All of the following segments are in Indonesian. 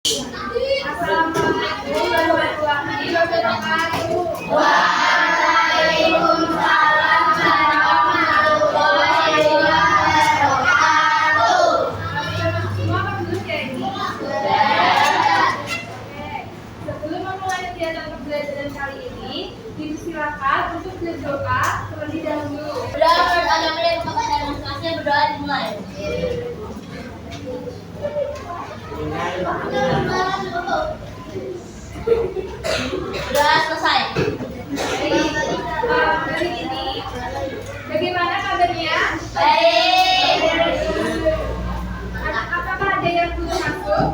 Assalamualaikum warahmatullahi wabarakatuh. Waalaikumsalam warahmatullahi wabarakatuh. Semua apa dulu ya ini? Sebelum memulai kegiatan pembelajaran kali ini, dipersilakan untuk berdoa terlebih dahulu. Berdoa menurut agama dan kepada masing-masing berdoa dimulai. Berdoa selesai. Hari ini, bagaimana kabarnya? Baik. Apakah ada yang belum masuk?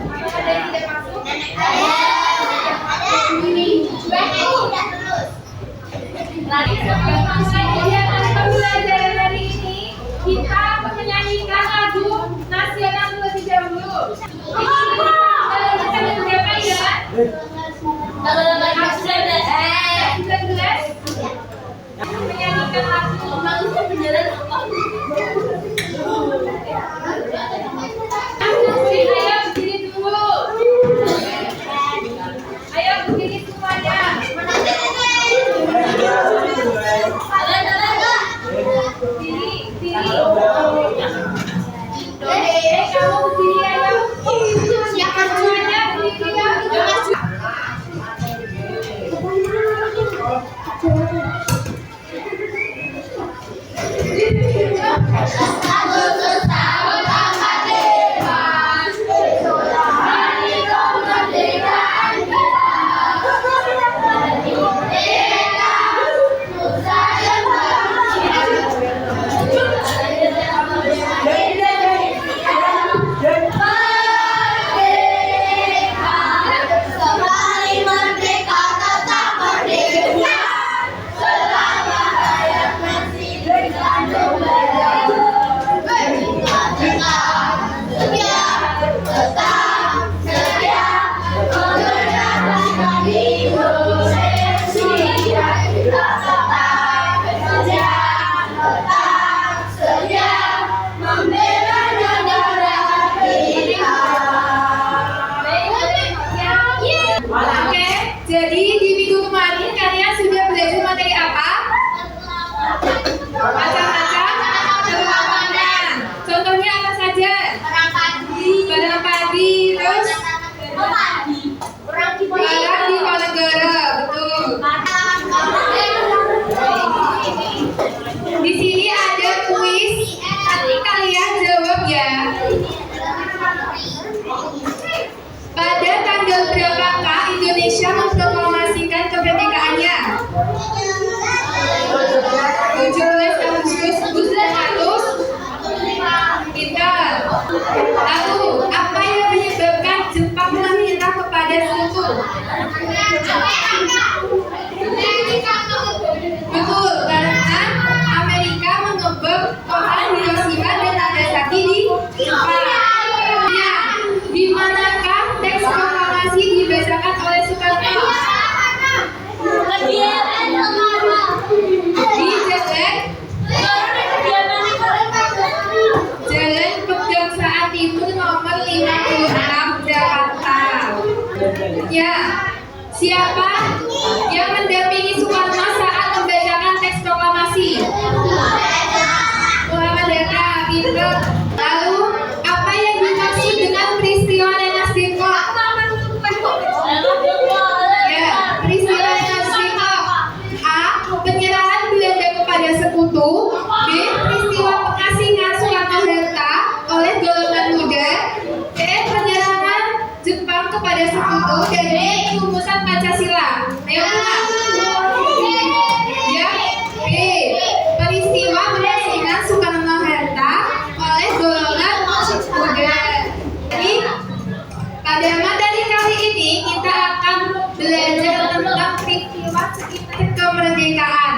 Apakah ada yang tidak masuk? Lagi Sebelum mulai kegiatan pembelajaran hari ini, kita menyanyikan lagu nasional terlebih dahulu. Kita berapa ya? Kalau lagi 19. Menyanyikan lagu. bagusnya berjalan apa? Ayo berdiri dulu. Ayo berdiri semuanya. Diri, diri. Kamu berdiri ayo. Siapa semuanya berdiri ya? Oke, jadi di minggu kemarin kalian sudah belajar materi apa? Macam-macam perlawanan. Contohnya apa saja? Barang padi, terus barang di Ponegoro, betul. Di sini ada kuis, nanti kalian jawab ya. Pada tanggal berapakah Indonesia memproklamasikan kemerdekaannya? 17 Agustus 1945. Pintar. Lalu, apa yang menyebabkan Jepang menyerah kepada sekutu? Betul, karena Amerika mengebom kota Hiroshima dan Nagasaki di Jepang. Ya, di manakah teks proklamasi dibacakan oleh Soekarno? Di Jalan Pegangsaan Timur nomor 56 Jakarta. Ya, siapa yang mendampingi Soekarno saat membacakan teks proklamasi? Muhammad Hatta, pintar. Lalu, apa yang dimaksud dengan peristiwa Rengas Dengklok? Ya, peristiwa Rengas Dengklok. A. Penyerahan Belanda kepada sekutu. B. Peristiwa pengasingan Soekarno-Hatta oleh golongan muda. C. Penyerangan Jepang kepada sekutu. Dan D. Rumusan Pancasila. Ayo ulang. Ya, B. Peristiwa pengasingan Soekarno-Hatta oleh golongan muda. Jadi, pada materi kali ini kita akan belajar tentang peristiwa sekitar kemerdekaan.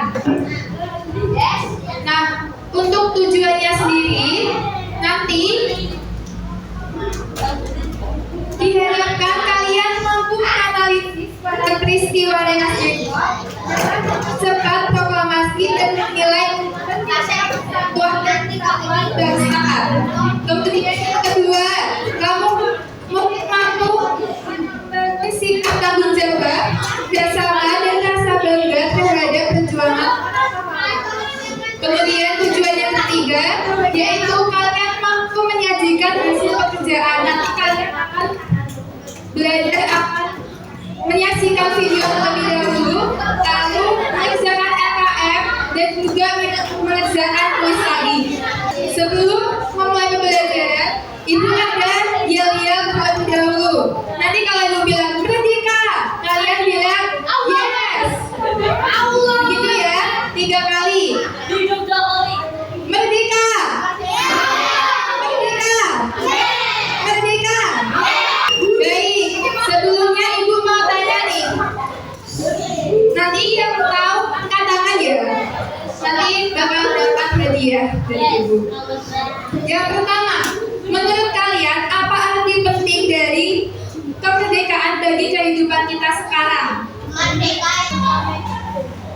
Nah, untuk tujuannya sendiri, nanti diharapkan kalian mampu menganalisis pada peristiwa Rengas Dengklok, cepat proklamasi dan menilai sebuah kebangsaan. Kemudian yang kedua, kamu mampu belajar akan menyaksikan video terlebih dahulu, lalu mengerjakan LKM dan juga mengerjakan kuis lagi. Sebelum memulai pembelajaran, Ibu ada yel-yel terlebih dahulu. Nanti kalau Ibu bilang merdeka, kalian bilang yes. Gitu ya, 3 kali. Merdeka. Merdeka. Merdeka. Baik, sebelumnya Ibu mau tanya nih. Nanti yang tahu angkat tangan ya. Nanti bakal dapat hadiah dari Ibu. Yang pertama, menurut kalian apa arti penting dari kemerdekaan bagi kehidupan kita sekarang? Merdeka.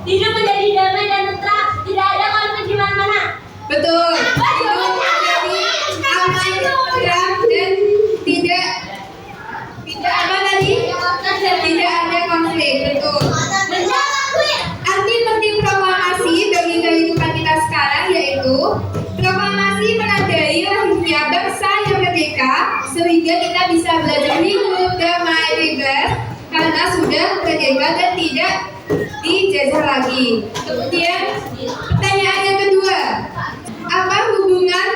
Hidup menjadi damai dan tentram, tidak ada konflik di mana-mana. Betul. Hidup menjadi aman, tentram dan tidak apa tadi? Tidak ada konflik. Betul. Arti penting proklamasi bagi kehidupan kita sekarang yaitu proklamasi menandai lahirnya bangsa yang merdeka sehingga kita bisa belajar hidup damai, bebas karena sudah merdeka dan tidak dijajah lagi. Kemudian pertanyaan yang kedua, apa hubungan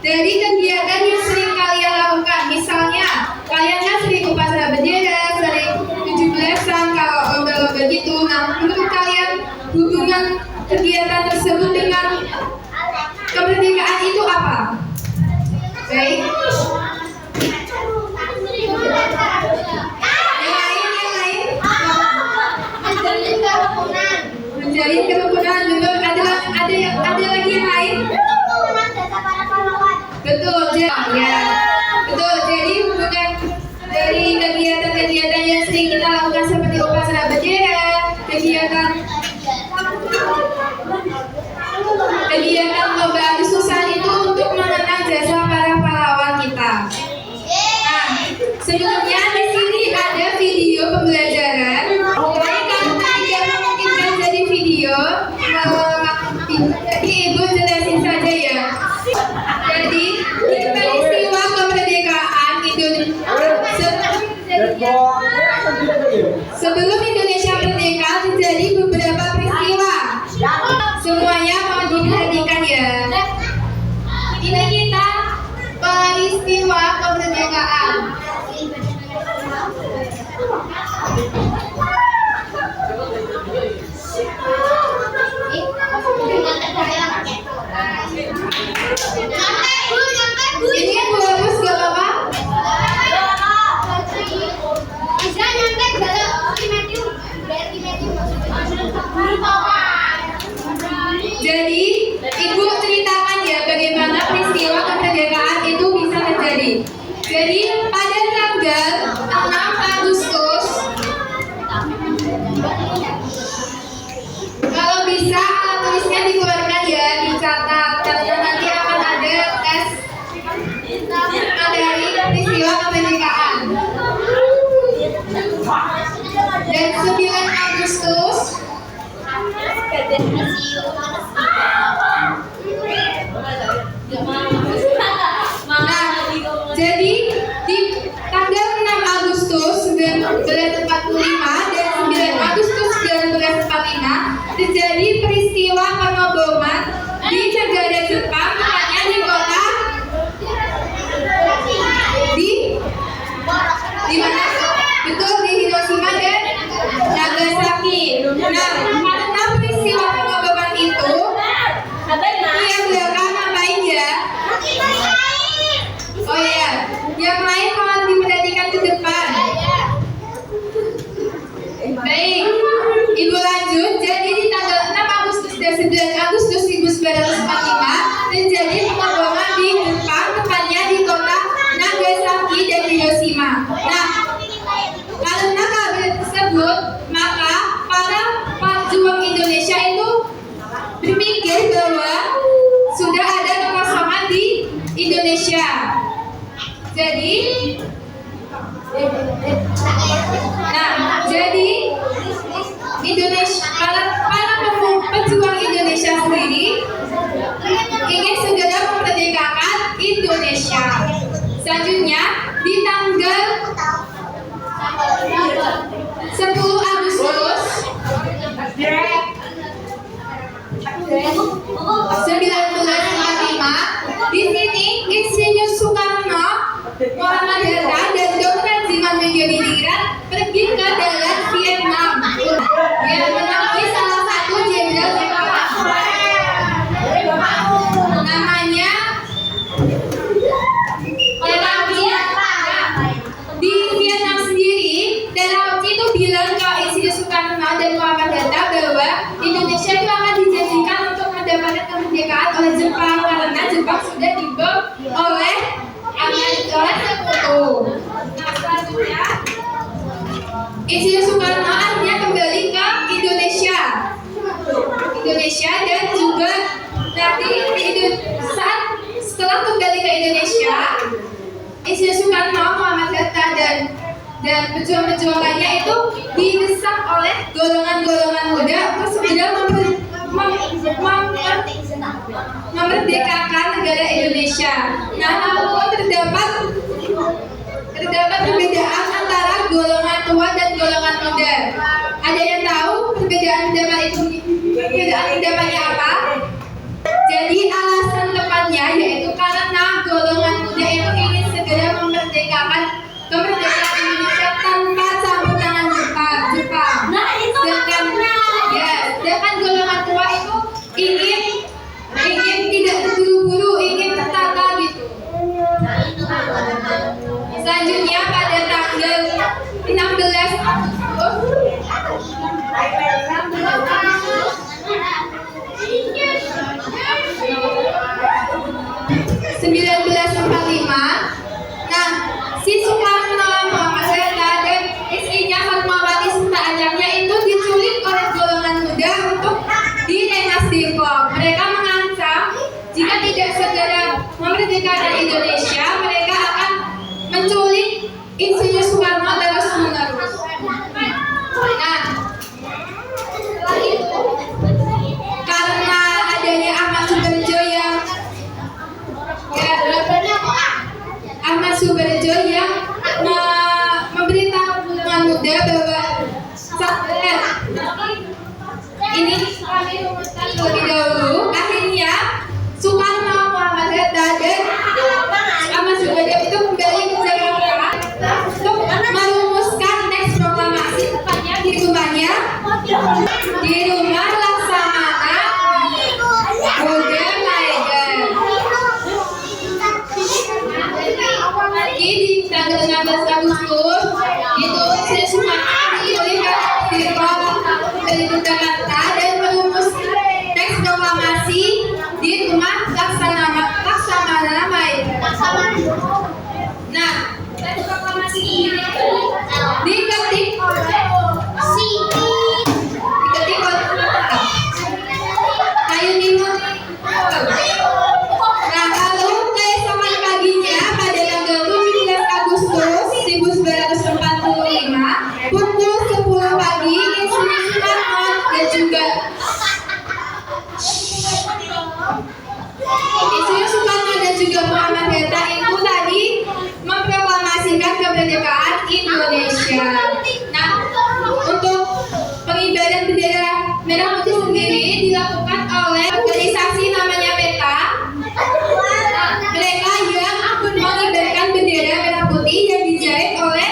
dari kegiatan yang sering kalian lakukan? Misalnya kalian kan sering upacara bendera, sering 17-an kalau lomba-lomba gitu. Nah, menurut kalian hubungan kegiatan tersebut dengan kemerdekaan itu apa? Baik. Yang lain? Menjalin kerukunan. Betul. Ada lagi yang lain? Betul. Ya. Betul. Jadi hubungan dari kegiatan-kegiatan yang sering kita lakukan seperti upacara bendera, kegiatan lomba Agustusan itu untuk mengenang jasa para pahlawan kita. Nah, sebelumnya di sini ada video pembelajaran. Jadi kalau tidak memungkinkan jadi video, jadi Ibu jelasin saja ya. Jadi peristiwa kemerdekaan sebelum Indonesia merdeka terjadi beberapa peristiwa. Semuanya mau diperhatikan ya. Ini kita peristiwa kemerdekaan. Ini yang bagus gak apa-apa? Jadi, Ibu ceritakan ya bagaimana peristiwa kemerdekaan itu bisa terjadi. Jadi, pada tanggal 6 Agustus, kalau bisa alat tulisnya dikeluarkan ya, dicatat karena nanti akan ada tes materi peristiwa kemerdekaan. Dan 9 Agustus jadi di tanggal 6 Agustus 1945 dan 9 Agustus 1945 terjadi peristiwa pengeboman di negara Jepang, tepatnya di kota di mana? Betul, di Hiroshima dan Nagasaki. Nah, karena peristiwa pengeboman itu yang belakang ngapain ya? Oh iya, yang lain mohon diperhatikan ke depan. Baik, Ibu lanjut. Jadi di tanggal 6 Agustus dan 9 Agustus 1945 terjadi pengeboman di Jepang, tepatnya di kota Nagasaki dan Hiroshima. Nah, karena kabar tersebut, maka para pejuang Indonesia itu berpikir bahwa sudah ada kekosongan di Indonesia. Jadi Indonesia, para pejuang Indonesia sendiri ingin segera memerdekakan Indonesia. Selanjutnya di tanggal Indonesia itu akan dijadikan untuk mendapatkan kemerdekaan oleh Jepang karena Jepang sudah dibom oleh Sekutu. Nah, selanjutnya Insinyur Soekarno akhirnya kembali ke Indonesia dan juga nanti saat setelah kembali ke Indonesia, Insinyur Soekarno, Muhammad Hatta dan pejuang-pejuang lainnya itu didesak oleh golongan-golongan muda untuk segera memerdekakan negara Indonesia. Nah, namun terdapat perbedaan antara golongan tua dan golongan muda. Ada yang tahu perbedaan pendapatnya apa? Jadi alasan tepatnya yaitu karena golongan muda itu ingin segera memerdekakan kemerdekaan Indonesia tanpa campur tangan Jepang. Nah, itu sedangkan golongan tua itu ingin tidak terburu-buru, ingin tertata gitu. Selanjutnya pada tanggal 16 1945, nah, si Soekarno, Muhammad Hatta dan istrinya Fatmawati serta anaknya itu diculik oleh golongan muda untuk direngas Depok. Mereka mengancam jika tidak segera memerdekakan Indonesia, mereka akan menculik Insinyur Soekarno terus-menerus. Nah, setelah itu karena adanya Ahmad Subarjo yang memberitahu golongan muda bahwa ini kami rumuskan terlebih dahulu. Akhirnya Soekarno, Muhammad Hatta dan Ahmad Subarjo itu kembali ke Jakarta untuk merumuskan teks proklamasi, tepatnya di rumahnya, di rumah Laksamana Buddha Maeda. Di tanggal 16 Agustus itu Insinyur Soekarno diculik ke Depok dari Jakarta dan merumuskan teks proklamasi di rumah Laksamana Maeda. Nah, teks proklamasi ini diketik oleh kayu timun. Nah, lalu keesokan paginya pada tanggal 17 Agustus 1945 pukul 10 pagi Insinyur Soekarno dan juga Muhammad Hatta itu tadi memproklamasikan kemerdekaan Indonesia. Nah, untuk pengibaran bendera merah putih sendiri dilakukan oleh organisasi namanya PETA. Mereka yang mengibarkan bendera merah putih yang dijahit oleh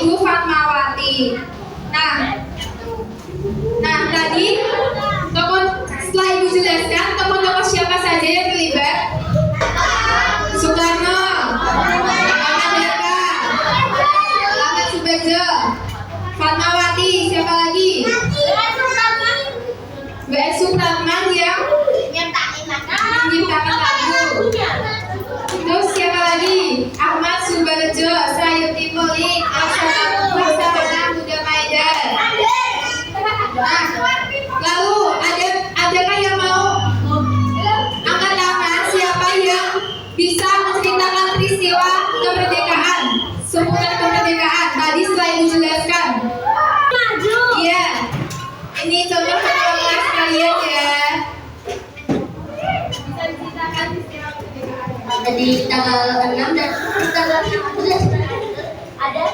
Ibu Fatmawati. Nah, tadi setelah Ibu jelaskan tokoh-tokoh siapa saja yang terlibat. Soekarno, Muhammad Hatta, Ahmad Subarjo, Fatmawati, siapa lagi? Mbak Sutarman yang menciptakan lagu. Terus siapa lagi? Ahmad Subarjo, Sayuti Mulik, Laksamana Buddha Maeda. Nah, lalu adakah yang mau angkat tangan? Siapa yang bisa menceritakan peristiwa kemerdekaan, seputar kemerdekaan tadi setelah dijelaskan? Maju. Iya, ini contoh kelas kalian ya. Bisa diceritakan peristiwa kemerdekaan. Tadi tanggal 6 dan tanggal 11 ada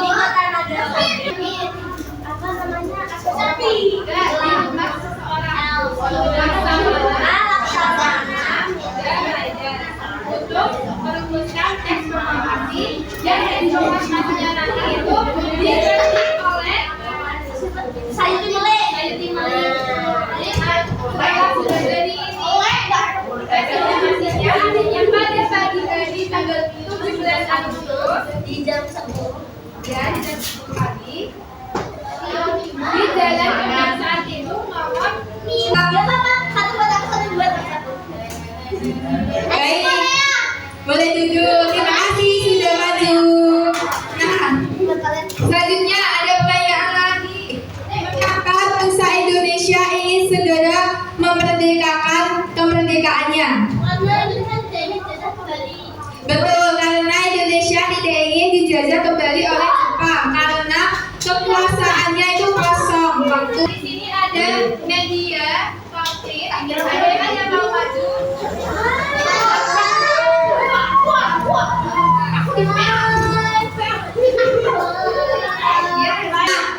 di kota Nagara. Apa namanya? Sapi. Untuk merumuskan teks proklamasi yang informasinya nanti itu diketik oleh Sayuti Mulik. Saya sudah dari informasinya adanya pada pagi tadi tanggal 17 Agustus Di jam 10. ya di jam 10 pagi Betul, karena Indonesia tidak ingin dijajah kembali oleh Jepang karena kekuasaannya itu kosong. Waktu di sini ada media konkret, ada yang mau maju.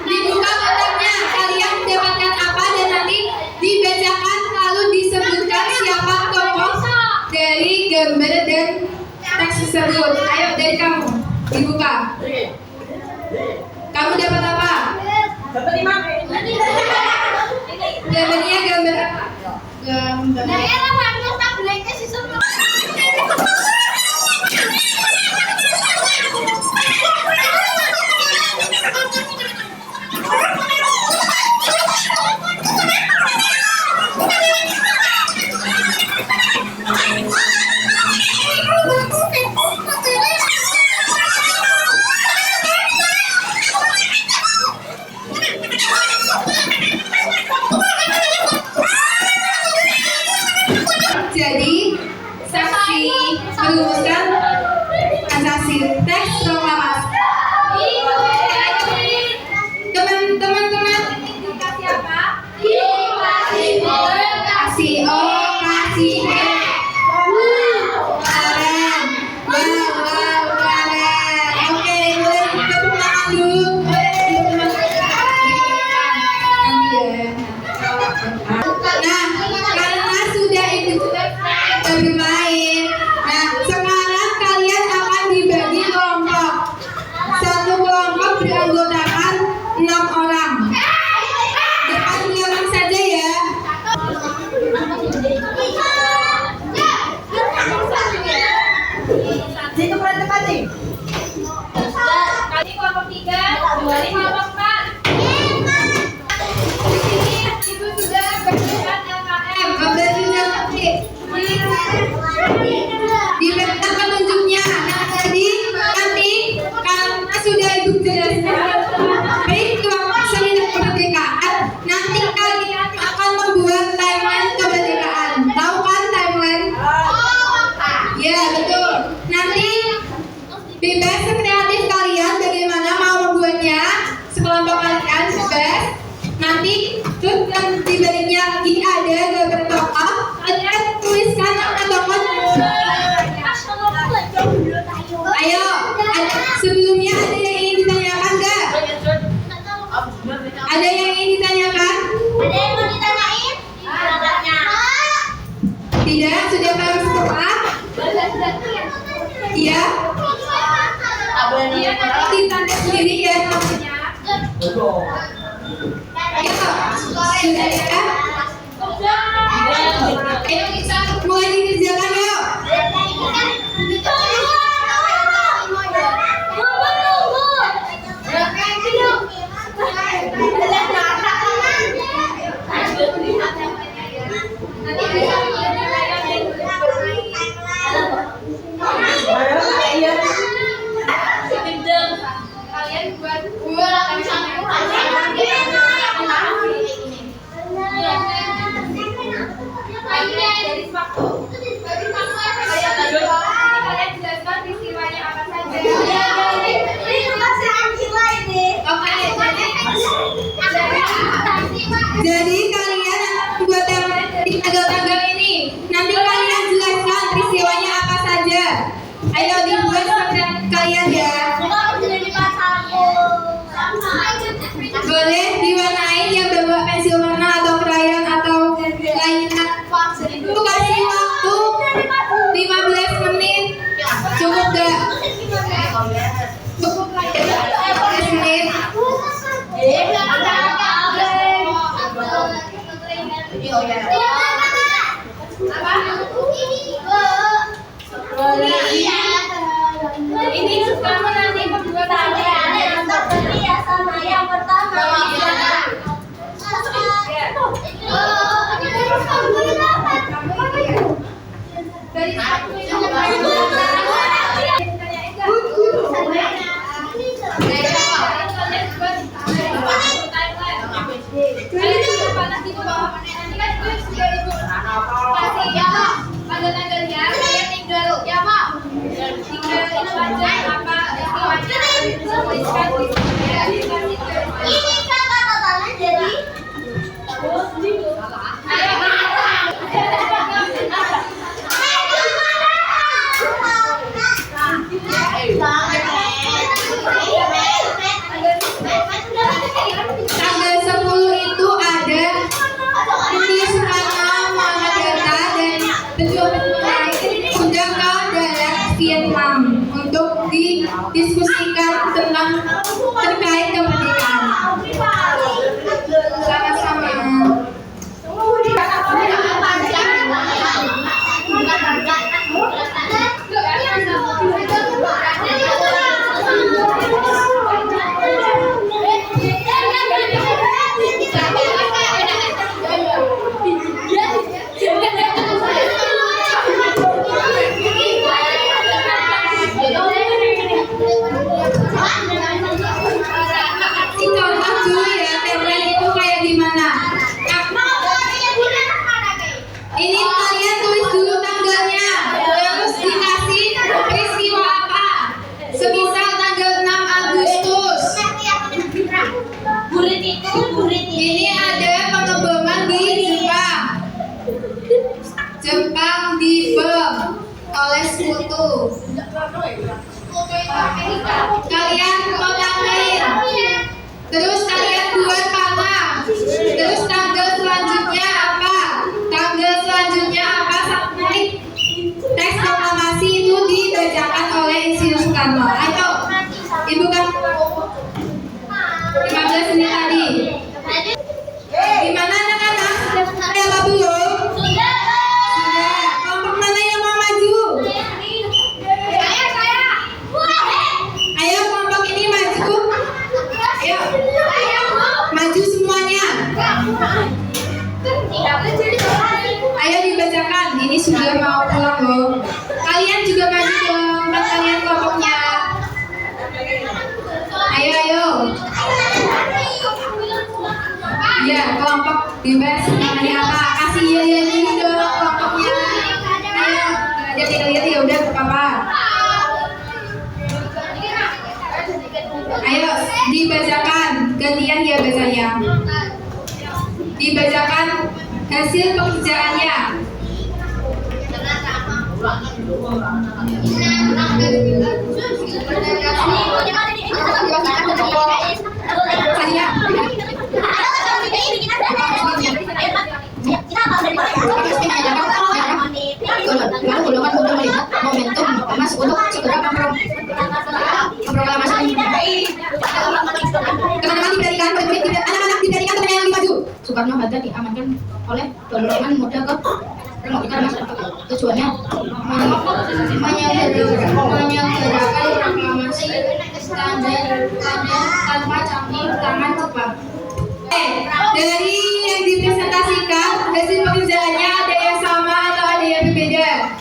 Dibuka kotaknya, kalian mendapatkan apa dan nanti dibacakan lalu disebutkan siapa tokoh dari gambar dan teks tersebut. Ayo dari kamu, dibuka. Kamu dapat apa? Dapat 5. Gambarnya gambar apa? Gambar. Jadi saksi merumuskan asasi teks proklamasi. Teman-teman kasih apa? Kasih O, kasih E. Keren. Wow, keren. Oke, boleh tepuk tangan dulu. Nah, karena sudah itu bermain. Nah, sekarang kalian akan dibagi kelompok. Satu kelompok beranggotakan 6 orang. Depan 2 orang saja ya. Situ depan nih. Kali kelompok 3, kali kelompok 4. Ibu sudah berjualan LKM. Berarti nanti diletak penunjuknya. Nah, jadi nanti karena sudah ibu jelaskan, baik kelompok seminar kemerdekaan, nanti kalian akan membuat timeline kemerdekaan. Tahu kan timeline? Ya betul. Nanti bebas kreatif kalian bagaimana mau membuatnya. Sekelompok kalian bebas. Nanti terus yang di baliknya lagi ada gambar tokoh. Kalian tuliskan nama tokoh. Ayo, sebelumnya ada yang ingin ditanyakan nggak? Ada yang ingin ditanyakan? Ada yang mau ditanyain? Tidak, sudah paham semua? Iya. Iya, nanti ditanda sendiri ya namanya. Ayo, sudah ya? Ayo kita mulai dikerjakan yuk. Kalian buat dari waktu. Kalian jelaskan peristiwanya apa saja. Jadi kalian buat yang di tanggal-tanggal ini, nanti kalian jelaskan peristiwanya apa saja. Ayo dibuat sampai kalian ya. Boleh diwarnain yang bawa pensil warna atau krayon atau lainnya. Itu kasih waktu 15 menit. Cukup gak? Cukup lah ya. 15 menit. Ini kamu nanti pembuatannya. Sama yang pertama. Dari pada tanggalnya kalian tinggal ya Pak. Ini kata totalnya jadi Tanggal 10 itu ada Rini Soekarno, Muhammad Hatta, dan pejuang-pejuang lain sudah ke daerah Vietnam untuk didiskusikan tentang terkait kemerdekaan. Sama-sama. Si contoh dulu ya, timeline itu kayak gimana? Ini kalian tulis dulu tanggalnya, terus dikasih peristiwa apa. Semisal tanggal 6 Agustus. Ini ada pengeboman di Jepang. Jepang dibom oleh sekutu. Kalian kotakin. Terus kalian buat panah. Terus tanggal selanjutnya apa? Tanggal selanjutnya apa sampai teks proklamasi itu dibacakan oleh Insinyur Soekarno. Ayo, ibu kan 15 menit tadi. Gimana anak-anak? Sudah apa belum? Sudah. Kelompok mana yang mau maju? Ayo kelompok ini maju. Ayo. Maju semuanya. Ayo dibacakan. Ini sudah mau pulang loh. Kalian juga maju dong. Kan kalian kelompoknya. Ayo. Ya, kelompok bebas namanya apa? Kasih ya dulu dong kelompoknya. Ayo, aja kita lihat ya udah apa-apa. Ayo dibacakan, gantian ya bacanya. Dibacakan hasil pekerjaannya. Golongan untuk melihat momentum emas untuk segera memproklamasikan. Teman-teman diberikan anak-anak diberikan teman yang maju. Soekarno Hatta diamankan oleh golongan muda ke Republik Masyarakat. Tujuannya menyelenggarakan proklamasi standar tanpa campur tangan Jepang. Dari yang dipresentasikan hasil pekerjaannya ada yang sama atau ada yang berbeda?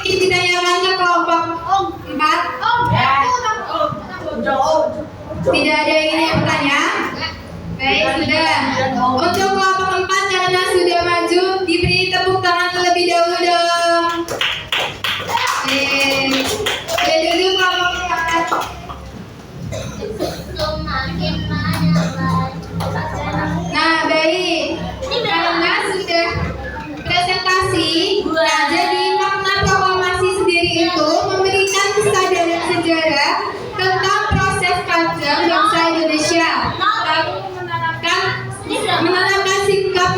Ini ditanyakan ke kelompok 4. Tidak ada yang ingin bertanya? Baik, sudah. Untuk kelompok 4 karena sudah maju, diberi tepuk tangan terlebih dahulu dong. Sudah dulu kelompok 4. Nah, baik. Karena sudah presentasi, nah jadi makna proklamasi sendiri itu memberikan kesadaran sejarah tentang proses panjang bangsa Indonesia, lalu menanamkan sikap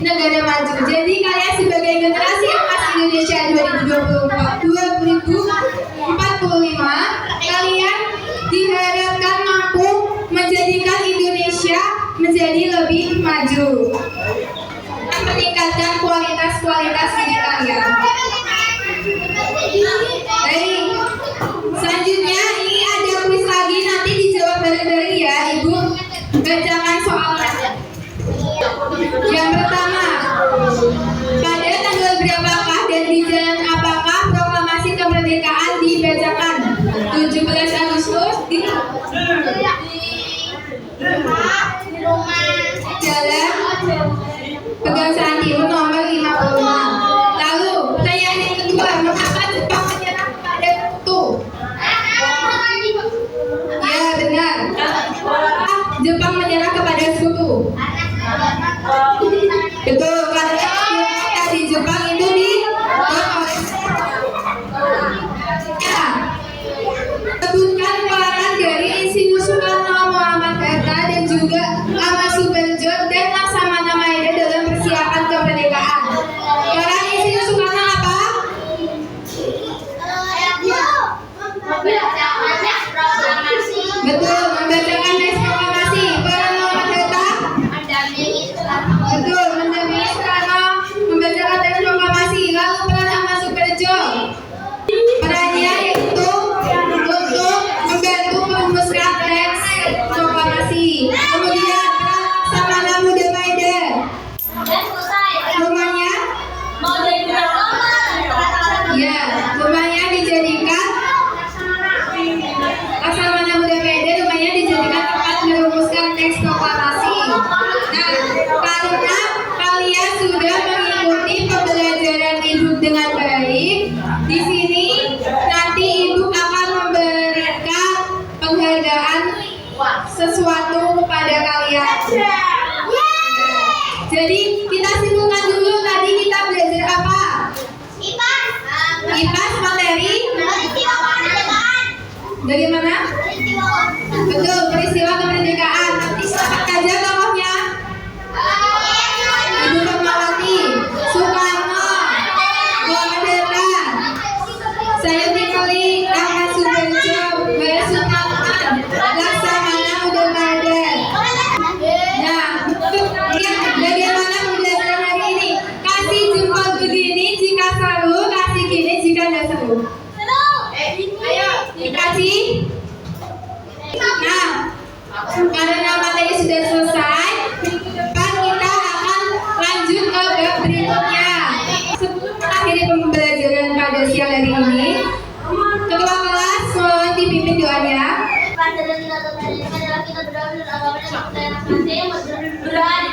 negara maju. Jadi kalian sebagai generasi emas Indonesia 2045, kalian diharapkan mampu menjadikan Indonesia menjadi lebih maju, meningkatkan kualitas diri kalian. Baik, selanjutnya ini ada kuis lagi, nanti dijawab bareng-bareng ya Ibu. Bacakan soalnya. Yang pertama, pada tanggal berapakah dan di jalan apakah proklamasi kemerdekaan dibacakan? 17 Agustus di Jalan Pegangsaan Timur nomor 56. Lalu pertanyaan yang kedua, mengapa Jepang menyerah kepada Sekutu? Ya benar. Jepang menyerah kepada Sekutu. Betul, karena di Jepang itu di sebutkan peran dari Insinyur Soekarno, Muhammad Hatta dan juga Ahmad Subarjo dan Laksamana Maeda dalam persiapan kemerdekaan. Peran Insinyur Soekarno apa? Betul, membacakan teks proklamasi. Peran Muhammad Hatta? Betul, mendampingi Soekarno membacakan teks proklamasi. Lalu peran Ahmad Subarjo? Perannya yaitu untuk membantu merumuskan teks proklamasi. Kemudian peran Laksamana Muda Maeda. Rumahnya? Ya, rumahnya dijadikan Laksamana Muda Maeda, rumahnya dijadikan tempat merumuskan teks proklamasi. Nah, karena kalian sudah mengikuti pembelajaran Ibu dengan baik, di sini nanti Ibu akan memberikan penghargaan sesuatu kepada kalian. Jadi kita simpulkan dulu, tadi kita belajar apa? IPAS materi dari mana? Betul, peristiwa kemerdekaan. Nanti siapa saja tokohnya? Ibu Fatmawati, Soekarno, Muhammad Hatta, Sayur Nikoli, Ahmad Subarjo, Mbak Soekarno, Laksamana Muda Maeda. Nah, bagaimana pembelajaran hari ini? Kasih jempol begini jika seru, kasih gini jika tidak seru. Ayo, dikasih. Nah, karena materi sudah selesai, depan kita akan lanjut ke bab berikutnya. Sebelum mengakhiri pembelajaran pada siang hari ini, ketua kelas mohon dipimpin doanya. Adalah kita berdoa dan agama dan agama yang berani